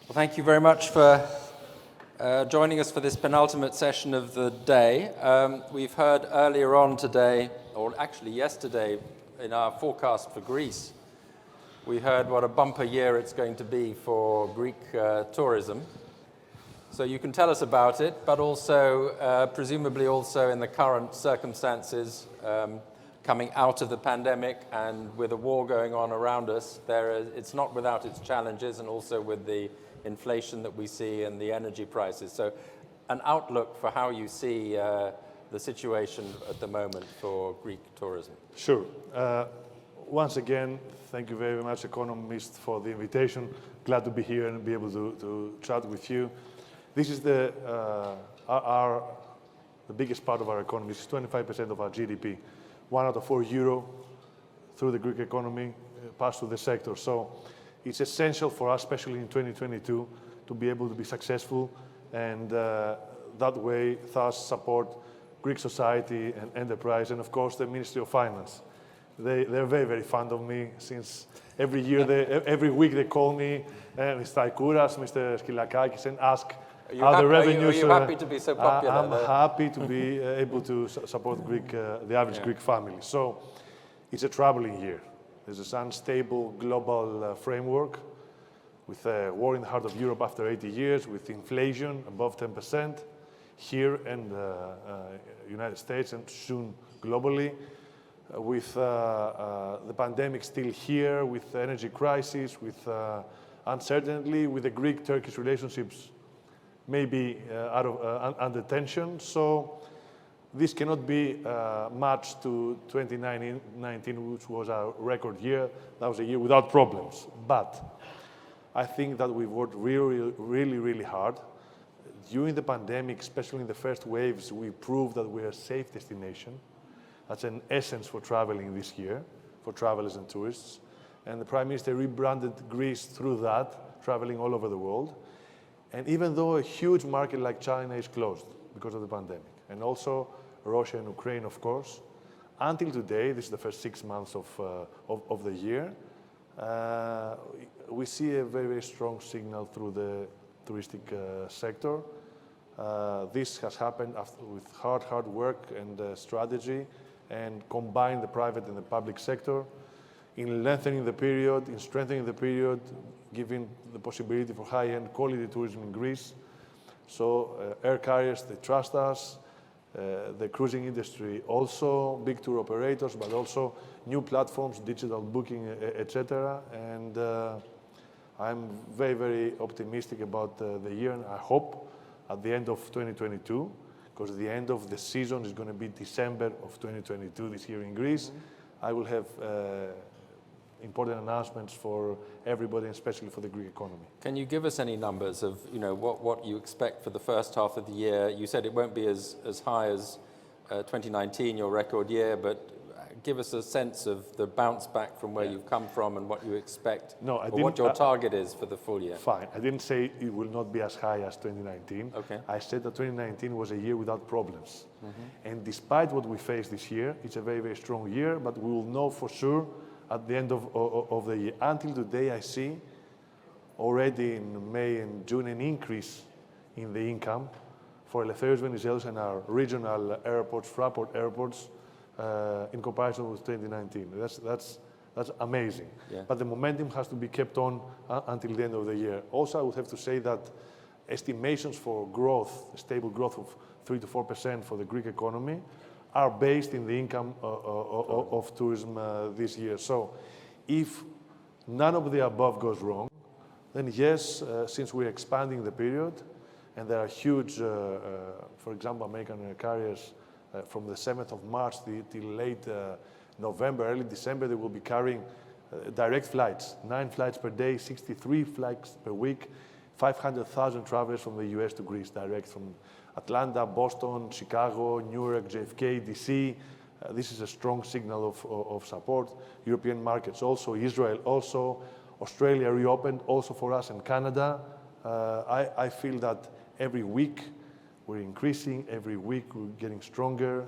Well, thank you very much for joining us for this penultimate session of the day. We've heard earlier on today, or actually yesterday, in our forecast for Greece, we heard what a bumper year it's going to be for Greek tourism. So you can tell us about it, but also, presumably also in the current circumstances, coming out of the pandemic and with a war going on around us, it's not without its challenges, and also with the inflation that we see and the energy prices. So an outlook for how you see the situation at the moment for Greek tourism. Sure. Once again, thank you very much, Economist, for the invitation. Glad to be here and be able to chat with you. This is the biggest part of our economy. This is 25% of our GDP. 1 out of 4 euro through the Greek economy pass through the sector. So it's essential for us, especially in 2022, to be able to be successful and that way, thus support Greek society and enterprise, and of course the Ministry of Finance. They're very, very fond of me since every year, every week they call me, Mr. Kouras, Mr. Skilakakis, and ask how the revenues. Are you happy to be so popular? I'm happy to be able to support the average Greek family. So it's a troubling year. There's this unstable global framework with a war in the heart of Europe after 80 years, with inflation above 10% here and United States and soon globally, with the pandemic still here, with the energy crisis, with uncertainty, with the Greek-Turkish relationships maybe under tension. So this cannot be matched to 2019, which was our record year. That was a year without problems. But I think that we've worked really hard. During the pandemic, especially in the first waves, we proved that we're a safe destination. That's an essence for traveling this year, for travelers and tourists. And the Prime Minister rebranded Greece through that, traveling all over the world. And even though a huge market like China is closed because of the pandemic, and also Russia and Ukraine, of course, until today, this is the first 6 months of the year, we see a very strong signal through the touristic sector. This has happened with hard work and strategy, and combine the private and the public sector in lengthening the period, in strengthening the period, giving the possibility for high-end quality tourism in Greece. So air carriers, they trust us, the cruising industry also, big tour operators, but also new platforms, digital booking, etc. And I'm very optimistic about the year, and I hope at the end of 2022, because the end of the season is going to be December of 2022 this year in Greece, I will have important announcements for everybody, especially for the Greek economy. Can you give us any numbers of what you expect for the first half of the year? You said it won't be as high as 2019, your record year, but give us a sense of the bounce back from where you've come from and what you expect, or what your target is for the full year. Fine. I didn't say it will not be as high as 2019. Okay. I said that 2019 was a year without problems. And despite what we face this year, it's a very strong year, but we will know for sure at the end of the year. Until today, I see already in May and June an increase in the income for Eleftherios Venizelos and our regional airports, Fraport airports, in comparison with 2019. That's amazing. Yeah. But the momentum has to be kept on until the end of the year. Also, I would have to say that estimations for growth, stable growth of 3 to 4% for the Greek economy, are based in the income of tourism this year. So if none of the above goes wrong, then yes, since we're expanding the period, and there are huge, for example, American carriers from the 7th of March till late November, early December, they will be carrying direct flights, 9 flights per day, 63 flights per week, 500,000 travelers from the US to Greece, direct from Atlanta, Boston, Chicago, Newark, JFK, DC. This is a strong signal of support. European markets also, Israel also, Australia reopened also for us, and Canada. I feel that every week we're increasing, every week we're getting stronger.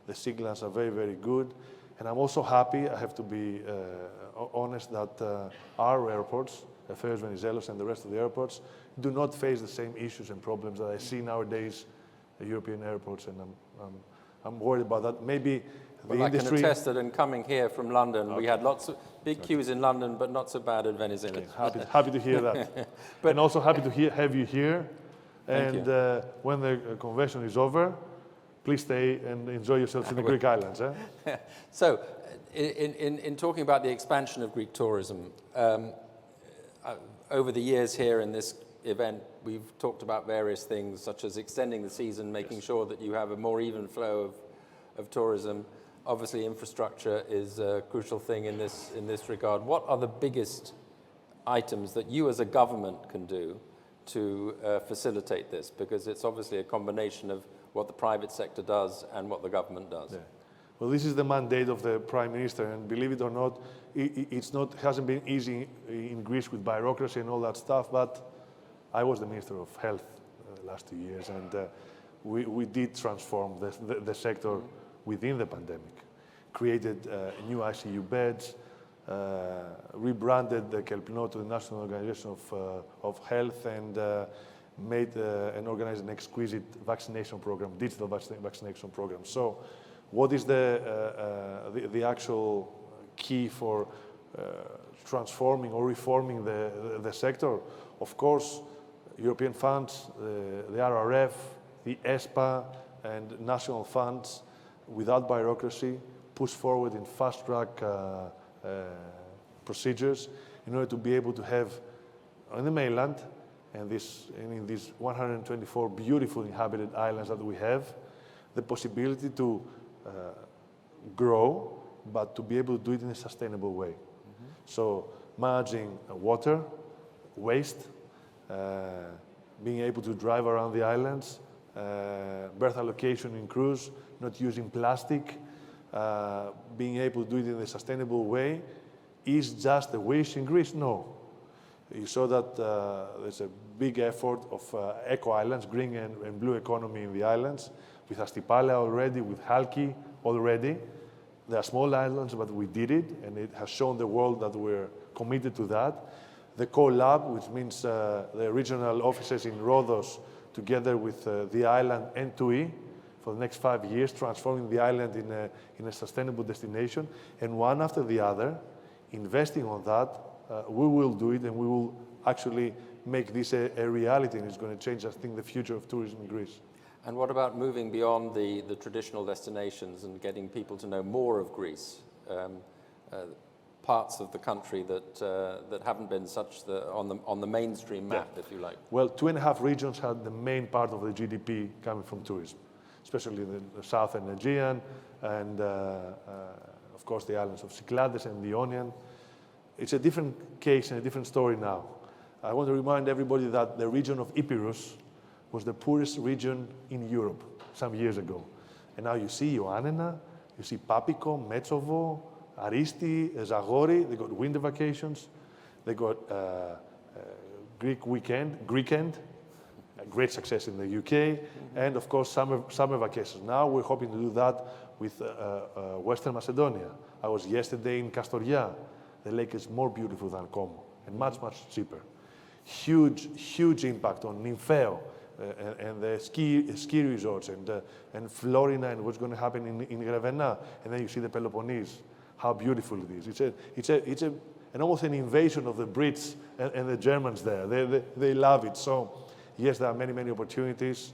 The signals are very good. And I'm also happy, I have to be honest, that our airports, Affairs Venizelos and the rest of the airports do not face the same issues and problems that I see nowadays at European airports, and I'm worried about that. Maybe the industry... I can attest that in coming here from London, we had lots of big queues in London, but not so bad at Venizelos. Okay, happy to hear that. And also happy to have you here. And when the convention is over, please stay and enjoy yourselves in the Greek islands. So, in talking about the expansion of Greek tourism, over the years here in this event, we've talked about various things, such as extending the season, making sure that you have a more even flow of tourism. Obviously, infrastructure is a crucial thing in this regard. What are the biggest items that you as a government can do to facilitate this? Because it's obviously a combination of what the private sector does and what the government does. Yeah. Well, this is the mandate of the Prime Minister, and believe it or not, it hasn't been easy in Greece with bureaucracy and all that stuff, but I was the Minister of Health last 2 years, and we did transform the sector within the pandemic. Created new ICU beds, rebranded the KELPNO to the National Organization of Health, and made and organized an exquisite vaccination program, digital vaccination program. So what is the actual key for transforming or reforming the sector? Of course, European funds, the RRF, the ESPA, and national funds, without bureaucracy, push forward in fast-track procedures in order to be able to have on the mainland and in these 124 beautiful inhabited islands that we have, the possibility to grow, but to be able to do it in a sustainable way. So managing water, waste, being able to drive around the islands, berth allocation in cruise, not using plastic, being able to do it in a sustainable way, is just a wish in Greece? No. You saw that there's a big effort of eco-islands, green and blue economy in the islands, with Astipala already, with Halki already. They are small islands, but we did it, and it has shown the world that we're committed to that. The co-lab, which means the regional offices in Rhodos, together with the island and TUI, for the next 5 years, transforming the island in a sustainable destination, and one after the other, investing on that, we will do it, and we will actually make this a reality, and it's going to change, I think, the future of tourism in Greece. And what about moving beyond the traditional destinations and getting people to know more of Greece? Parts of the country that haven't been on the mainstream map, if you like. Well, 2.5 regions had the main part of the GDP coming from tourism, especially the South and Aegean, and of course the islands of Cyclades and the Ionian. It's a different case and a different story now. I want to remind everybody that the region of Epirus was the poorest region in Europe some years ago. And now you see Ioannina, you see Papiko, Metsovo, Aristi, Zagori. They got winter vacations. They got Greek End, a great success in the UK, and of course summer vacations. Now we're hoping to do that with Western Macedonia. I was yesterday in Kastoria. The lake is more beautiful than Como and much, much cheaper. Huge impact on Nympheo and the ski resorts and Florina and what's going to happen in Grevena. And then you see the Peloponnese, how beautiful it is. It's almost an invasion of the Brits and the Germans there. They love it. So yes, there are many opportunities.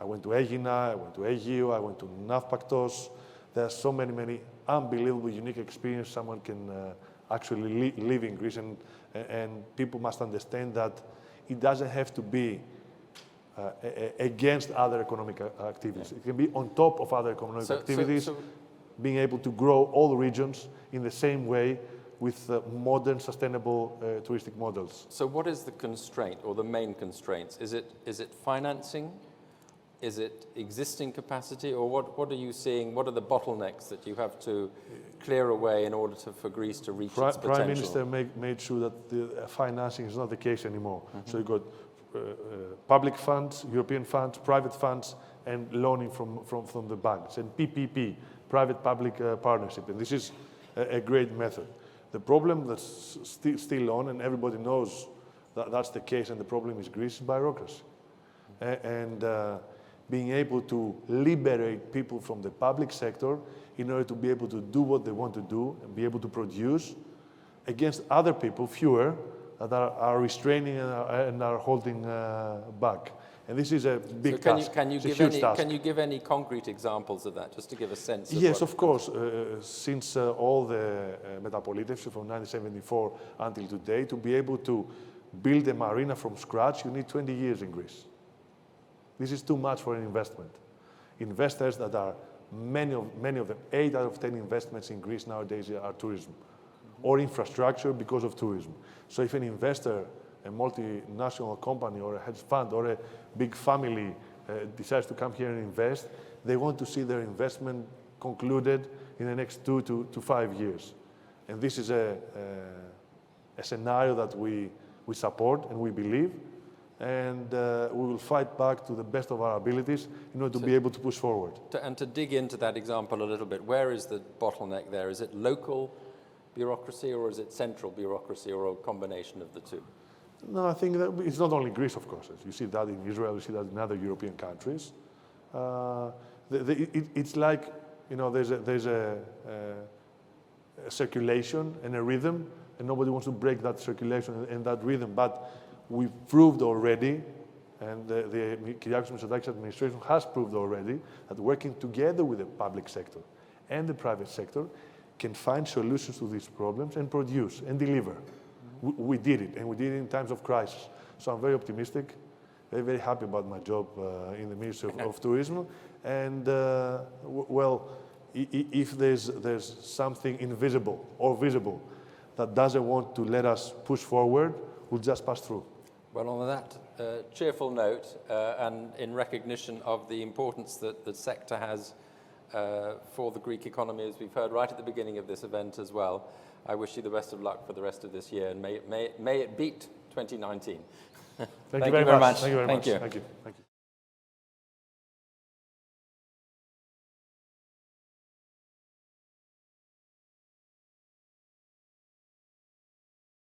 I went to Aegina, I went to Aegio, I went to Navpaktos. There are so many unbelievable, unique experiences someone can actually live in Greece, and people must understand that it doesn't have to be against other economic activities. Yeah. It can be on top of other economic activities, being able to grow all the regions in the same way with modern, sustainable touristic models. So what is the constraint or the main constraints? Is it financing? Is it existing capacity, or what are you seeing? What are the bottlenecks that you have to clear away in order for Greece to reach its potential? Prime Minister made sure that the financing is not the case anymore. So you got public funds, European funds, private funds, and loaning from the banks, and PPP, private-public partnership. And this is a great method. The problem that's still on, and everybody knows that's the case, and the problem is Greece's bureaucracy. And being able to liberate people from the public sector in order to be able to do what they want to do and be able to produce against other people, fewer, that are restraining and are holding back. And this is a big task. Can you give any concrete examples of that, just to give a sense of Yes, of course. Since all the Metapolitevsi from 1974 until today, to be able to build a marina from scratch, you need 20 years in Greece. This is too much for an investment. Investors that are, many of them, 8 out of 10 investments in Greece nowadays are tourism or infrastructure because of tourism. So if an investor, a multinational company or a hedge fund or a big family decides to come here and invest, they want to see their investment concluded in the next 2 to 5 years. And this is a scenario that we support and we believe, and we will fight back to the best of our abilities in order to be able to push forward. And to dig into that example a little bit, where is the bottleneck there? Is it local bureaucracy or is it central bureaucracy or a combination of the two? No, I think that it's not only Greece, of course. You see that in Israel, you see that in other European countries. It's like, you know, there's a circulation and a rhythm, and nobody wants to break that circulation and that rhythm. But we've proved already, and the Kyriakos Mitsotakis administration has proved already, that working together with the public sector and the private sector can find solutions to these problems and produce and deliver. We did it, and we did it in times of crisis. So I'm very optimistic, very happy about my job in the Ministry of Tourism. And, well, if there's something invisible or visible that doesn't want to let us push forward, we'll just pass through. Well, on that cheerful note, and in recognition of the importance that the sector has for the Greek economy, as we've heard right at the beginning of this event as well, I wish you the best of luck for the rest of this year, and may it beat 2019. Thank you very much. Thank you. Thank you.